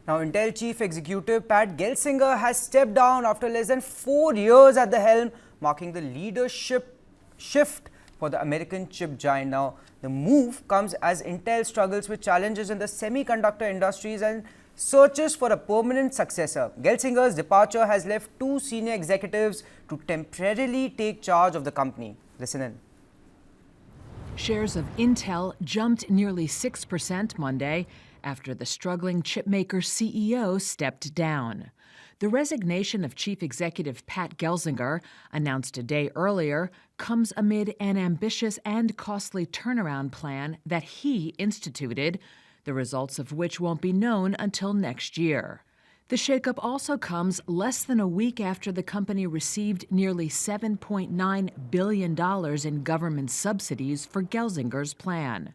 Now, Intel Chief Executive Pat Gelsinger has stepped down after less than 4 years at the helm, marking the leadership shift for the American chip giant. Now, the move comes as Intel struggles with challenges in the semiconductor industries and searches for a permanent successor. Gelsinger's departure has left two senior executives to temporarily take charge of the company. Listen in. Shares of Intel jumped nearly 6% Monday after the struggling chipmaker CEO stepped down. The resignation of Chief Executive Pat Gelsinger, announced a day earlier, comes amid an ambitious and costly turnaround plan that he instituted, the results of which won't be known until next year. The shakeup also comes less than a week after the company received nearly $7.9 billion in government subsidies for Gelsinger's plan.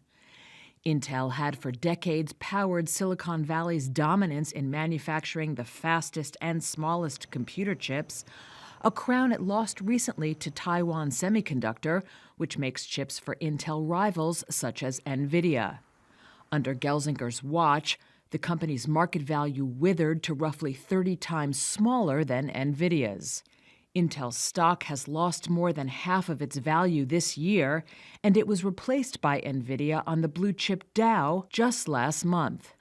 Intel had for decades powered Silicon Valley's dominance in manufacturing the fastest and smallest computer chips, a crown it lost recently to Taiwan Semiconductor, which makes chips for Intel rivals such as NVIDIA. Under Gelsinger's watch, the company's market value withered to roughly 30 times smaller than NVIDIA's. Intel's stock has lost more than half of its value this year, and it was replaced by NVIDIA on the blue-chip Dow just last month.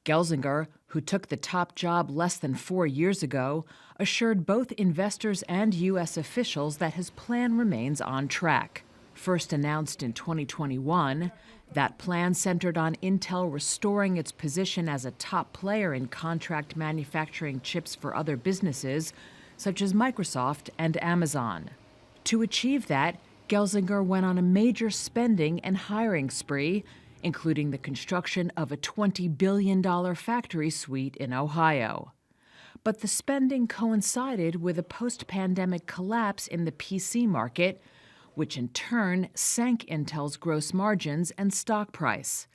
Gelsinger, who took the top job less than 4 years ago, assured both investors and U.S. officials that his plan remains on track. First announced in 2021, that plan centered on Intel restoring its position as a top player in contract manufacturing chips for other businesses, such as Microsoft and Amazon. To achieve that, Gelsinger went on a major spending and hiring spree, including the construction of a $20 billion factory suite in Ohio. But the spending coincided with a post-pandemic collapse in the PC market, which in turn sank Intel's gross margins and stock price.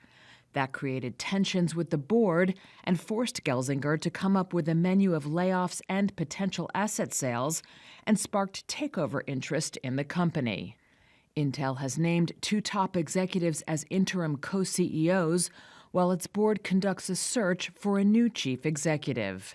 That created tensions with the board and forced Gelsinger to come up with a menu of layoffs and potential asset sales, and sparked takeover interest in the company. Intel has named two top executives as interim co-CEOs, while its board conducts a search for a new chief executive.